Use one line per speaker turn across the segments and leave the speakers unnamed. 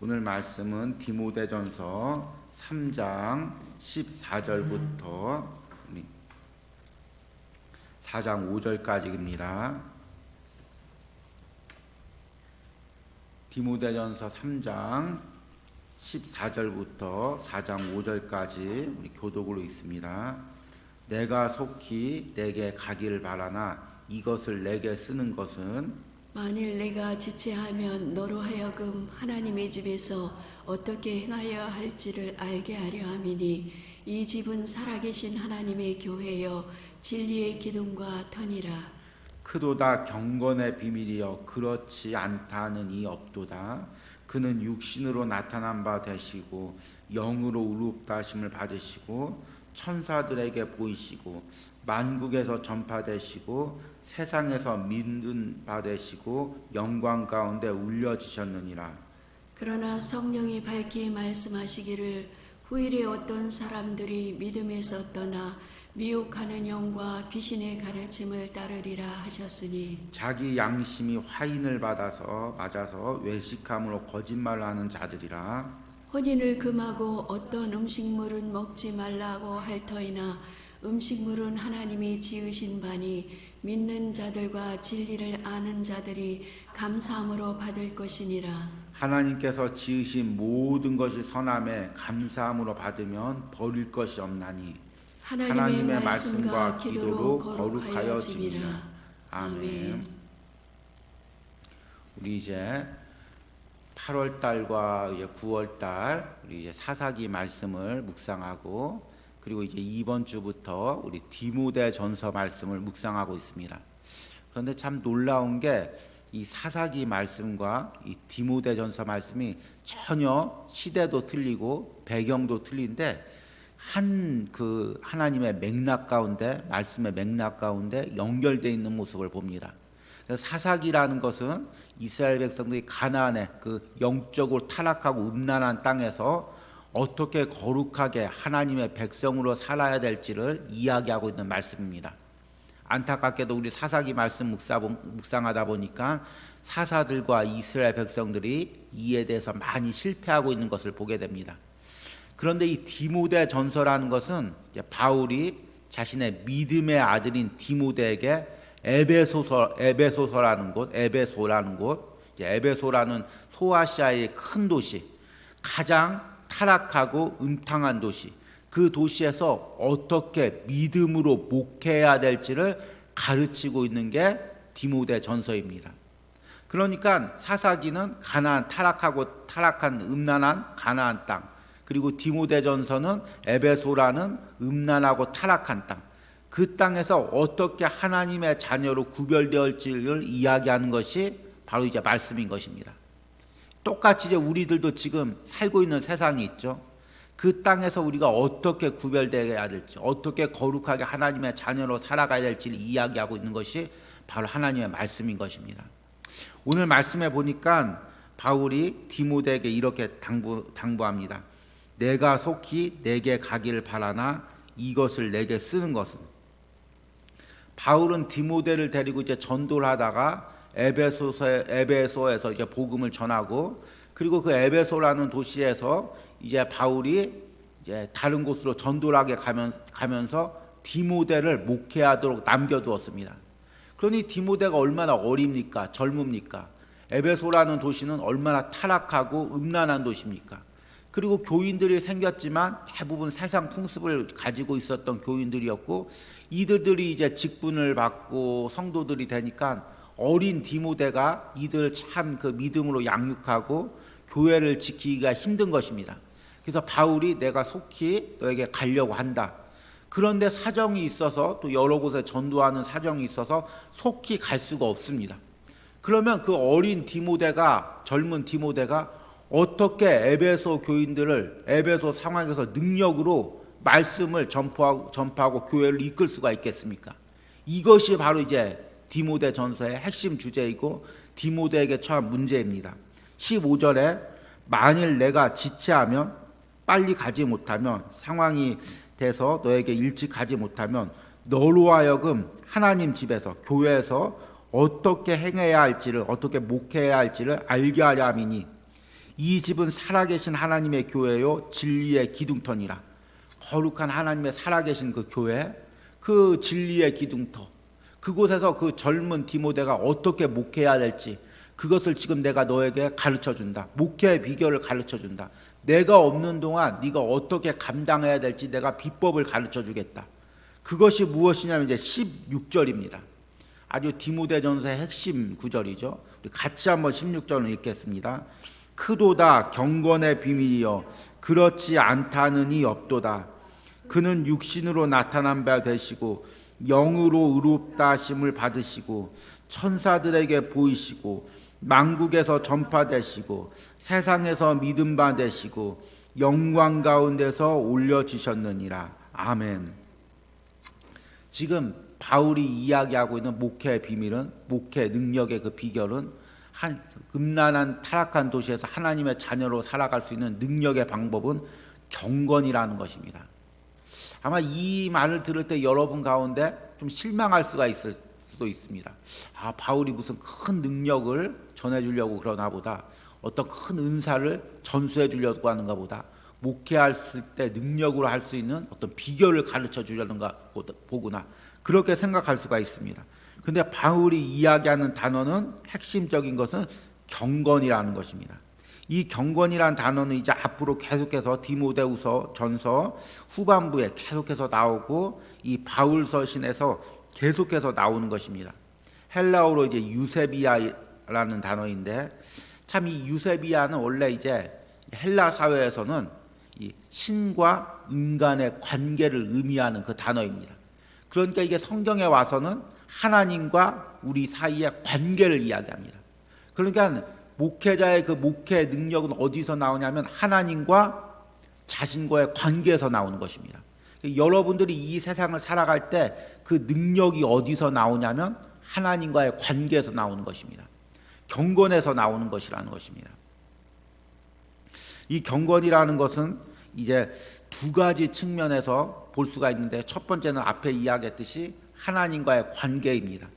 오늘 말씀은 디모데전서 3장 14절부터 4장 5절까지입니다. 디모데전서 3장 14절부터 4장 5절까지 우리 교독으로 있습니다. 내가 속히 내게 가기를 바라나 이것을 내게 쓰는 것은
만일 내가 지체하면 너로 하여금 하나님의 집에서 어떻게 행하여 할지를 알게 하려 함이니 이 집은 살아계신 하나님의 교회여 진리의 기둥과 터니라.
크도다 경건의 비밀이여 그렇지 않다는 이 없도다. 그는 육신으로 나타난 바 되시고 영으로 의롭다 하심을 받으시고 천사들에게 보이시고 만국에서 전파되시고 세상에서 믿는 바 되시고 영광 가운데 울려지셨느니라.
그러나 성령이 밝히 말씀하시기를 후일에 어떤 사람들이 믿음에서 떠나 미혹하는 영과 귀신의 가르침을 따르리라 하셨으니
자기 양심이 화인을 맞아서 외식함으로 거짓말을 하는 자들이라.
혼인을 금하고 어떤 음식물은 먹지 말라고 할 터이나 음식물은 하나님이 지으신 바니 믿는 자들과 진리를 아는 자들이 감사함으로 받을 것이니라.
하나님께서 지으신 모든 것이 선함에 감사함으로 받으면 버릴 것이 없나니 하나님의 말씀과 기도로 거룩하여지니라. 아멘. 우리 이제 8월 달과 이제 9월 달 우리 이제 사사기 말씀을 묵상하고 그리고 이제 이번 주부터 우리 디모데전서 말씀을 묵상하고 있습니다. 그런데 참 놀라운 게 이 사사기 말씀과 이 디모데전서 말씀이 전혀 시대도 틀리고 배경도 틀린데 하나님의 맥락 가운데 말씀의 맥락 가운데 연결되어 있는 모습을 봅니다. 그래서 사사기라는 것은 이스라엘 백성들이 가나안의 그 영적으로 타락하고 음란한 땅에서 어떻게 거룩하게 하나님의 백성으로 살아야 될지를 이야기하고 있는 말씀입니다. 안타깝게도 우리 사사기 말씀 묵상하다 보니까 사사들과 이스라엘 백성들이 이에 대해서 많이 실패하고 있는 것을 보게 됩니다. 그런데 이 디모데 전서라는 것은 바울이 자신의 믿음의 아들인 디모데에게 에베소라는 소아시아의 큰 도시, 가장 타락하고 음탕한 도시, 그 도시에서 어떻게 믿음으로 목회해야 될지를 가르치고 있는 게 디모데 전서입니다. 그러니까 사사기는 가나안 타락한 음란한 가나안 땅, 그리고 디모데 전서는 에베소라는 음란하고 타락한 땅, 그 땅에서 어떻게 하나님의 자녀로 구별되었지를 이야기하는 것이 바로 이제 말씀인 것입니다. 똑같이 이제 우리들도 지금 살고 있는 세상이 있죠. 그 땅에서 우리가 어떻게 구별되어야 될지, 어떻게 거룩하게 하나님의 자녀로 살아가야 될지를 이야기하고 있는 것이 바로 하나님의 말씀인 것입니다. 오늘 말씀에 보니까 바울이 디모데에게 이렇게 당부합니다. 내가 속히 내게 가기를 바라나 이것을 내게 쓰는 것은. 바울은 디모데를 데리고 이제 전도를 하다가 에베소에서 이제 복음을 전하고, 그리고 그 에베소라는 도시에서 이제 바울이 이제 다른 곳으로 전도를 하게 가면서 디모데를 목회하도록 남겨두었습니다. 그러니 디모데가 얼마나 어립니까? 젊습니까? 에베소라는 도시는 얼마나 타락하고 음란한 도시입니까? 그리고 교인들이 생겼지만 대부분 세상 풍습을 가지고 있었던 교인들이었고, 이들이 이제 직분을 받고 성도들이 되니까 어린 디모데가 이들 참 그 믿음으로 양육하고 교회를 지키기가 힘든 것입니다. 그래서 바울이 내가 속히 너에게 가려고 한다. 그런데 사정이 있어서, 또 여러 곳에 전도하는 사정이 있어서 속히 갈 수가 없습니다. 그러면 그 어린 디모데가, 젊은 디모데가 어떻게 에베소 교인들을 에베소 상황에서 능력으로 말씀을 전파하고 교회를 이끌 수가 있겠습니까? 이것이 바로 이제 디모데 전서의 핵심 주제이고 디모데에게 처한 문제입니다. 15절에 만일 내가 지체하면, 빨리 가지 못하면, 상황이 돼서 너에게 일찍 가지 못하면 너로 하여금 하나님 집에서, 교회에서 어떻게 행해야 할지를, 어떻게 목회해야 할지를 알게 하려 함이니 이 집은 살아계신 하나님의 교회요 진리의 기둥터니라. 거룩한 하나님의 살아계신 그 교회, 그 진리의 기둥터, 그곳에서 그 젊은 디모데가 어떻게 목회해야 될지 그것을 지금 내가 너에게 가르쳐준다. 목회의 비결을 가르쳐준다. 내가 없는 동안 네가 어떻게 감당해야 될지 내가 비법을 가르쳐주겠다. 그것이 무엇이냐면 이제 16절입니다. 아주 디모데전서의 핵심 구절이죠. 우리 같이 한번 16절을 읽겠습니다. 크도다 경건의 비밀이여 그렇지 않다는이 없도다. 그는 육신으로 나타난 바 되시고 영으로 의롭다 하심을 받으시고 천사들에게 보이시고 만국에서 전파되시고 세상에서 믿음 바 되시고 영광 가운데서 올려지셨느니라. 아멘. 지금 바울이 이야기하고 있는 목회의 비밀은, 목회 능력의 그 비결은 한 음란한 타락한 도시에서 하나님의 자녀로 살아갈 수 있는 능력의 방법은 경건이라는 것입니다. 아마 이 말을 들을 때 여러분 가운데 좀 실망할 수가 있을 수도 있습니다. 바울이 무슨 큰 능력을 전해주려고 그러나 보다, 어떤 큰 은사를 전수해 주려고 하는가 보다, 목회할 때 능력으로 할 수 있는 어떤 비결을 가르쳐 주려는가 보구나, 그렇게 생각할 수가 있습니다. 근데 바울이 이야기하는 단어는, 핵심적인 것은 경건이라는 것입니다. 이 경건이라는 단어는 이제 앞으로 계속해서 디모데후서 전서 후반부에 계속해서 나오고 이 바울서신에서 계속해서 나오는 것입니다. 헬라어로 이제 유세비아라는 단어인데, 참 이 유세비아는 원래 이제 헬라 사회에서는 이 신과 인간의 관계를 의미하는 그 단어입니다. 그러니까 이게 성경에 와서는 하나님과 우리 사이의 관계를 이야기합니다. 그러니까 목회자의 그 목회 능력은 어디서 나오냐면 하나님과 자신과의 관계에서 나오는 것입니다. 여러분들이 이 세상을 살아갈 때 그 능력이 어디서 나오냐면 하나님과의 관계에서 나오는 것입니다. 경건에서 나오는 것이라는 것입니다. 이 경건이라는 것은 이제 두 가지 측면에서 볼 수가 있는데, 첫 번째는 앞에 이야기했듯이 하나님과의 관계입니다.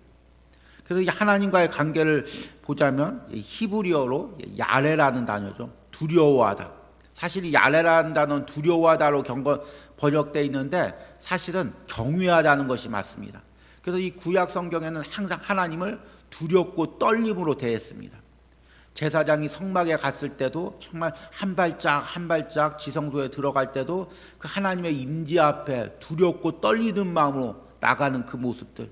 그래서 이 하나님과의 관계를 보자면 히브리어로 야레라는 단어죠. 두려워하다. 사실 이 야레라는 단어는 두려워하다로 번역되어 있는데 사실은 경외하다는 것이 맞습니다. 그래서 이 구약 성경에는 항상 하나님을 두렵고 떨림으로 대했습니다. 제사장이 성막에 갔을 때도 정말 한 발짝 한 발짝 지성소에 들어갈 때도 그 하나님의 임재 앞에 두렵고 떨리는 마음으로 나가는 그 모습들,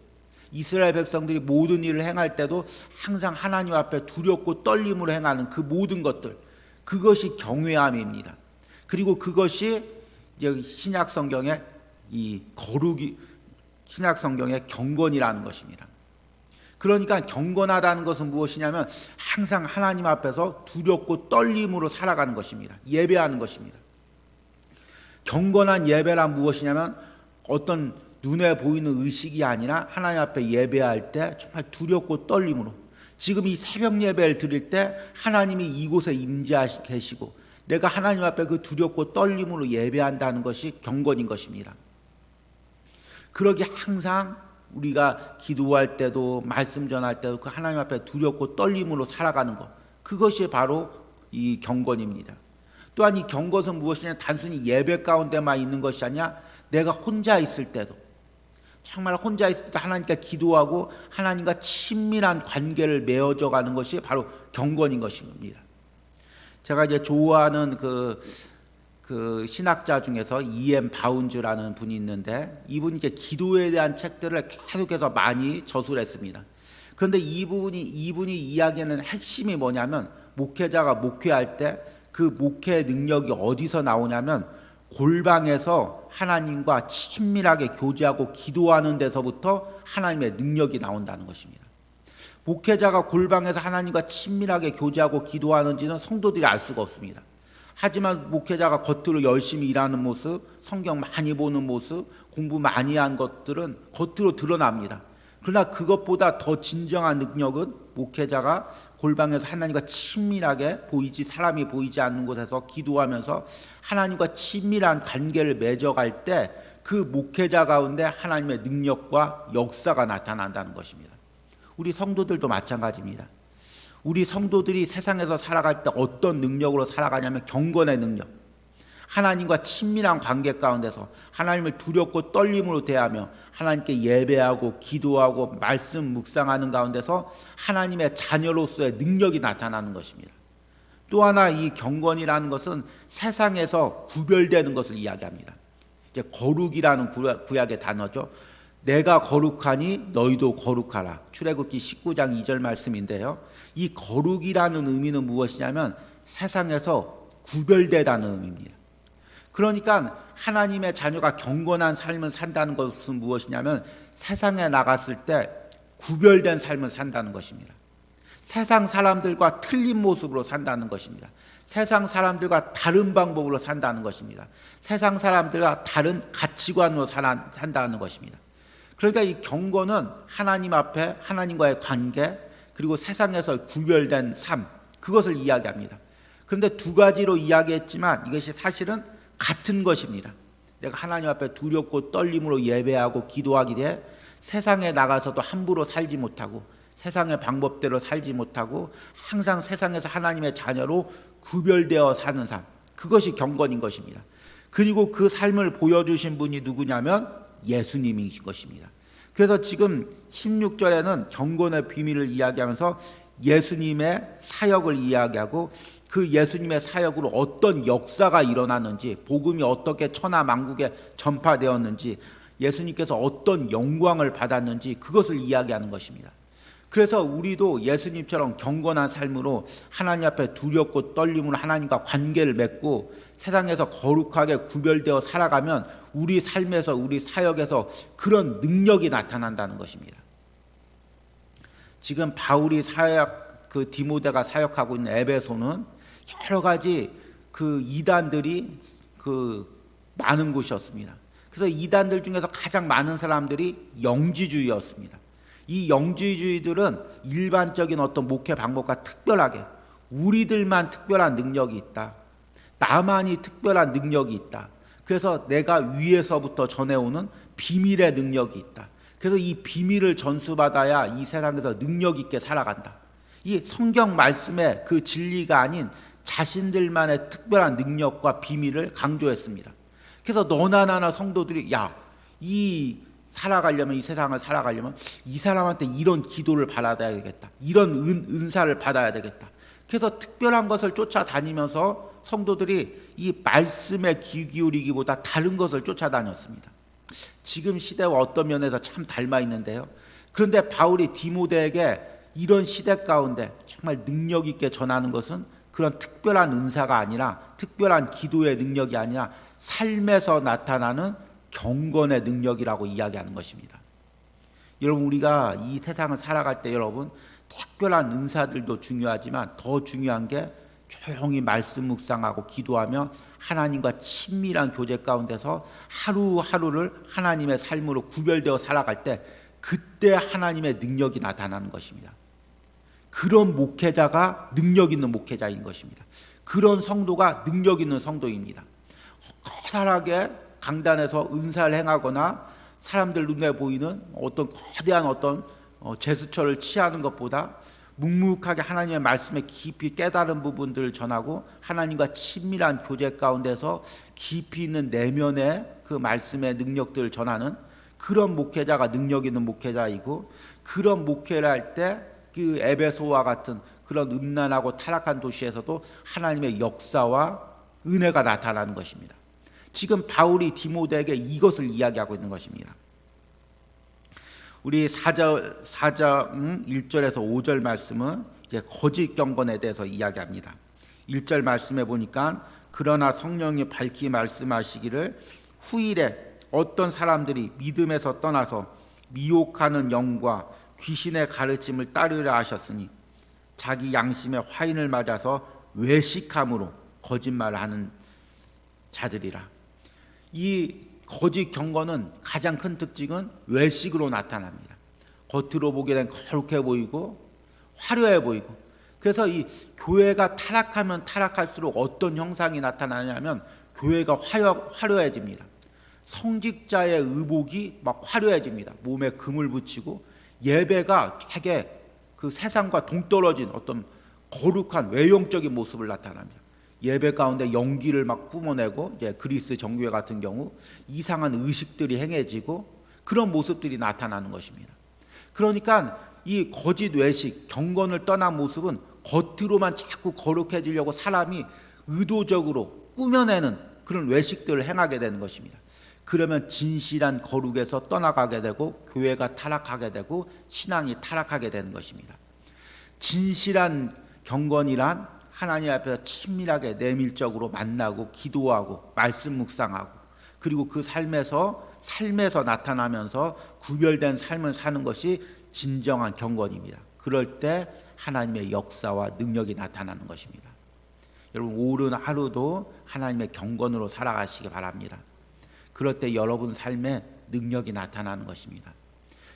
이스라엘 백성들이 모든 일을 행할 때도 항상 하나님 앞에 두렵고 떨림으로 행하는 그 모든 것들, 그것이 경외함입니다. 그리고 그것이 이제 신약 성경의 이 거룩이, 신약 성경의 경건이라는 것입니다. 그러니까 경건하다는 것은 무엇이냐면 항상 하나님 앞에서 두렵고 떨림으로 살아가는 것입니다. 예배하는 것입니다. 경건한 예배란 무엇이냐면 어떤 눈에 보이는 의식이 아니라 하나님 앞에 예배할 때 정말 두렵고 떨림으로, 지금 이 새벽 예배를 드릴 때 하나님이 이곳에 임재하시 계시고 내가 하나님 앞에 그 두렵고 떨림으로 예배한다는 것이 경건인 것입니다. 그러기 항상 우리가 기도할 때도 말씀 전할 때도 그 하나님 앞에 두렵고 떨림으로 살아가는 것, 그것이 바로 이 경건입니다. 또한 이 경건은 무엇이냐, 단순히 예배 가운데만 있는 것이 아니라 내가 혼자 있을 때도, 정말 혼자 있을 때 하나님께 기도하고 하나님과 친밀한 관계를 맺어져 가는 것이 바로 경건인 것입니다. 제가 이제 좋아하는 그 신학자 중에서 E.M. 바운즈라는 분이 있는데, 이분이 이제 기도에 대한 책들을 계속해서 많이 저술했습니다. 그런데 이분이 이야기하는 핵심이 뭐냐면, 목회자가 목회할 때 그 목회의 능력이 어디서 나오냐면 골방에서 하나님과 친밀하게 교제하고 기도하는 데서부터 하나님의 능력이 나온다는 것입니다. 목회자가 골방에서 하나님과 친밀하게 교제하고 기도하는지는 성도들이 알 수가 없습니다. 하지만 목회자가 겉으로 열심히 일하는 모습, 성경 많이 보는 모습, 공부 많이 한 것들은 겉으로 드러납니다. 그러나 그것보다 더 진정한 능력은 목회자가 골방에서 하나님과 친밀하게 사람이 보이지 않는 곳에서 기도하면서 하나님과 친밀한 관계를 맺어갈 때 그 목회자 가운데 하나님의 능력과 역사가 나타난다는 것입니다. 우리 성도들도 마찬가지입니다. 우리 성도들이 세상에서 살아갈 때 어떤 능력으로 살아가냐면 경건의 능력. 하나님과 친밀한 관계 가운데서 하나님을 두렵고 떨림으로 대하며 하나님께 예배하고 기도하고 말씀 묵상하는 가운데서 하나님의 자녀로서의 능력이 나타나는 것입니다. 또 하나 이 경건이라는 것은 세상에서 구별되는 것을 이야기합니다. 이제 거룩이라는 구약의 단어죠. 내가 거룩하니 너희도 거룩하라. 출애굽기 19장 2절 말씀인데요. 이 거룩이라는 의미는 무엇이냐면 세상에서 구별되다는 의미입니다. 그러니까 하나님의 자녀가 경건한 삶을 산다는 것은 무엇이냐면 세상에 나갔을 때 구별된 삶을 산다는 것입니다. 세상 사람들과 틀린 모습으로 산다는 것입니다. 세상 사람들과 다른 방법으로 산다는 것입니다. 세상 사람들과 다른 가치관으로 산다는 것입니다. 그러니까 이 경건은 하나님 앞에 하나님과의 관계 그리고 세상에서 구별된 삶, 그것을 이야기합니다. 그런데 두 가지로 이야기했지만 이것이 사실은 같은 것입니다. 내가 하나님 앞에 두렵고 떨림으로 예배하고 기도하기 때 세상에 나가서도 함부로 살지 못하고 세상의 방법대로 살지 못하고 항상 세상에서 하나님의 자녀로 구별되어 사는 삶, 그것이 경건인 것입니다. 그리고 그 삶을 보여주신 분이 누구냐면 예수님이신 것입니다. 그래서 지금 16절에는 경건의 비밀을 이야기하면서 예수님의 사역을 이야기하고 그 예수님의 사역으로 어떤 역사가 일어났는지, 복음이 어떻게 천하 만국에 전파되었는지, 예수님께서 어떤 영광을 받았는지 그것을 이야기하는 것입니다. 그래서 우리도 예수님처럼 경건한 삶으로 하나님 앞에 두렵고 떨림으로 하나님과 관계를 맺고 세상에서 거룩하게 구별되어 살아가면 우리 삶에서 우리 사역에서 그런 능력이 나타난다는 것입니다. 지금 바울이 사역, 그 디모데가 사역하고 있는 에베소는 여러 가지 그 이단들이 그 많은 곳이었습니다. 그래서 이단들 중에서 가장 많은 사람들이 영지주의였습니다. 이 영지주의들은 일반적인 어떤 목회 방법과 특별하게 우리들만 특별한 능력이 있다. 나만이 특별한 능력이 있다. 그래서 내가 위에서부터 전해오는 비밀의 능력이 있다. 그래서 이 비밀을 전수받아야 이 세상에서 능력 있게 살아간다. 이 성경 말씀의 그 진리가 아닌 자신들만의 특별한 능력과 비밀을 강조했습니다. 그래서 너나 나나 성도들이 이 살아가려면 이 세상을 살아가려면 이 사람한테 이런 기도를 받아야 되겠다. 이런 은사를 받아야 되겠다. 그래서 특별한 것을 쫓아다니면서 성도들이 이 말씀에 귀 기울이기보다 다른 것을 쫓아다녔습니다. 지금 시대와 어떤 면에서 참 닮아 있는데요. 그런데 바울이 디모데에게 이런 시대 가운데 정말 능력 있게 전하는 것은 그런 특별한 은사가 아니라 특별한 기도의 능력이 아니라 삶에서 나타나는 경건의 능력이라고 이야기하는 것입니다. 여러분, 우리가 이 세상을 살아갈 때 여러분 특별한 은사들도 중요하지만 더 중요한 게 조용히 말씀 묵상하고 기도하며 하나님과 친밀한 교제 가운데서 하루하루를 하나님의 삶으로 구별되어 살아갈 때 그때 하나님의 능력이 나타나는 것입니다. 그런 목회자가 능력 있는 목회자인 것입니다. 그런 성도가 능력 있는 성도입니다. 커다랗게 강단에서 은사를 행하거나 사람들 눈에 보이는 어떤 거대한 어떤 제스처를 취하는 것보다 묵묵하게 하나님의 말씀에 깊이 깨달은 부분들을 전하고 하나님과 친밀한 교제 가운데서 깊이 있는 내면의 그 말씀의 능력들을 전하는 그런 목회자가 능력 있는 목회자이고, 그런 목회를 할 때 그 에베소와 같은 그런 음란하고 타락한 도시에서도 하나님의 역사와 은혜가 나타나는 것입니다. 지금 바울이 디모데에게 이것을 이야기하고 있는 것입니다. 우리 4절 1절에서 5절 말씀은 이제 거짓 경건에 대해서 이야기합니다. 1절 말씀에 보니까 그러나 성령이 밝히 말씀하시기를 후일에 어떤 사람들이 믿음에서 떠나서 미혹하는 영과 귀신의 가르침을 따르려 하셨으니 자기 양심의 화인을 맞아서 외식함으로 거짓말을 하는 자들이라. 이 거짓 경건은 가장 큰 특징은 외식으로 나타납니다. 겉으로 보기에는 거룩해 보이고 화려해 보이고, 그래서 이 교회가 타락하면 타락할수록 어떤 형상이 나타나냐면 교회가 화려해집니다. 성직자의 의복이 막 화려해집니다. 몸에 금을 붙이고 예배가 되게 그 세상과 동떨어진 어떤 거룩한 외형적인 모습을 나타납니다. 예배 가운데 연기를 막 뿜어내고, 이제 그리스 정교회 같은 경우 이상한 의식들이 행해지고 그런 모습들이 나타나는 것입니다. 그러니까 이 거짓 외식, 경건을 떠난 모습은 겉으로만 자꾸 거룩해지려고 사람이 의도적으로 꾸며내는 그런 외식들을 행하게 되는 것입니다. 그러면 진실한 거룩에서 떠나가게 되고 교회가 타락하게 되고 신앙이 타락하게 되는 것입니다. 진실한 경건이란 하나님 앞에서 친밀하게 내밀적으로 만나고 기도하고 말씀 묵상하고, 그리고 그 삶에서 나타나면서 구별된 삶을 사는 것이 진정한 경건입니다. 그럴 때 하나님의 역사와 능력이 나타나는 것입니다. 여러분, 오른 하루도 하나님의 경건으로 살아가시기 바랍니다. 그럴 때 여러분 삶에 능력이 나타나는 것입니다.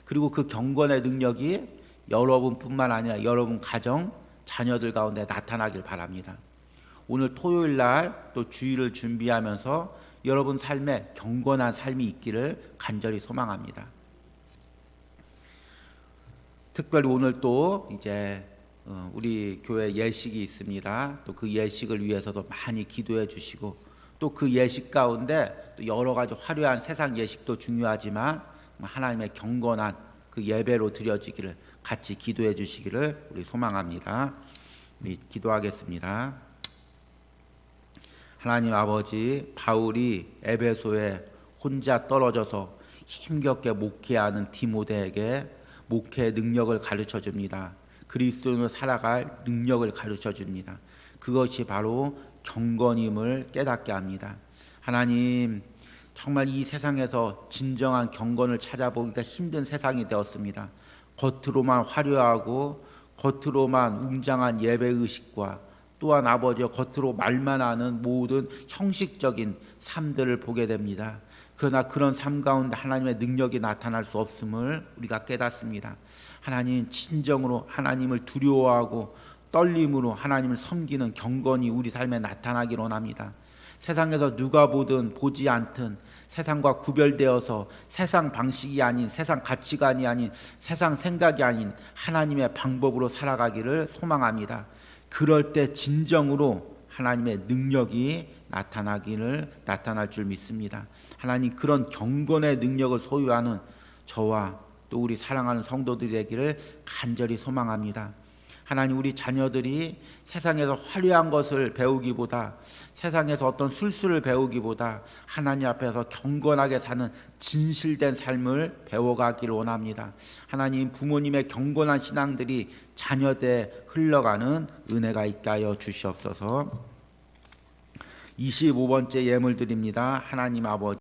그리고 그 경건의 능력이 여러분뿐만 아니라 여러분 가정, 자녀들 가운데 나타나길 바랍니다. 오늘 토요일 날 또 주일을 준비하면서 여러분 삶에 경건한 삶이 있기를 간절히 소망합니다. 특별히 오늘 또 이제 우리 교회 예식이 있습니다. 또 그 예식을 위해서도 많이 기도해 주시고, 또 그 예식 가운데 또 여러 가지 화려한 세상 예식도 중요하지만 하나님의 경건한 그 예배로 드려지기를 같이 기도해 주시기를 우리 소망합니다. 우리 기도하겠습니다. 하나님 아버지, 바울이 에베소에 혼자 떨어져서 힘겹게 목회하는 디모데에게 목회의 능력을 가르쳐 줍니다. 그리스도인으로 살아갈 능력을 가르쳐 줍니다. 그것이 바로 경건임을 깨닫게 합니다. 하나님, 정말 이 세상에서 진정한 경건을 찾아보기가 힘든 세상이 되었습니다. 겉으로만 화려하고 겉으로만 웅장한 예배의식과 또한 아버지여 겉으로 말만 하는 모든 형식적인 삶들을 보게 됩니다. 그러나 그런 삶 가운데 하나님의 능력이 나타날 수 없음을 우리가 깨닫습니다. 하나님, 진정으로 하나님을 두려워하고 떨림으로 하나님을 섬기는 경건이 우리 삶에 나타나기를 원합니다. 세상에서 누가 보든 보지 않든 세상과 구별되어서 세상 방식이 아닌, 세상 가치관이 아닌, 세상 생각이 아닌 하나님의 방법으로 살아가기를 소망합니다. 그럴 때 진정으로 하나님의 능력이 나타날 줄 믿습니다. 하나님, 그런 경건의 능력을 소유하는 저와 또 우리 사랑하는 성도들이 되기를 간절히 소망합니다. 하나님, 우리 자녀들이 세상에서 화려한 것을 배우기보다, 세상에서 어떤 술수를 배우기보다 하나님 앞에서 경건하게 사는 진실된 삶을 배워가기를 원합니다. 하나님, 부모님의 경건한 신앙들이 자녀대에 흘러가는 은혜가 있게 하여 주시옵소서. 25번째 예물 드립니다. 하나님 아버지,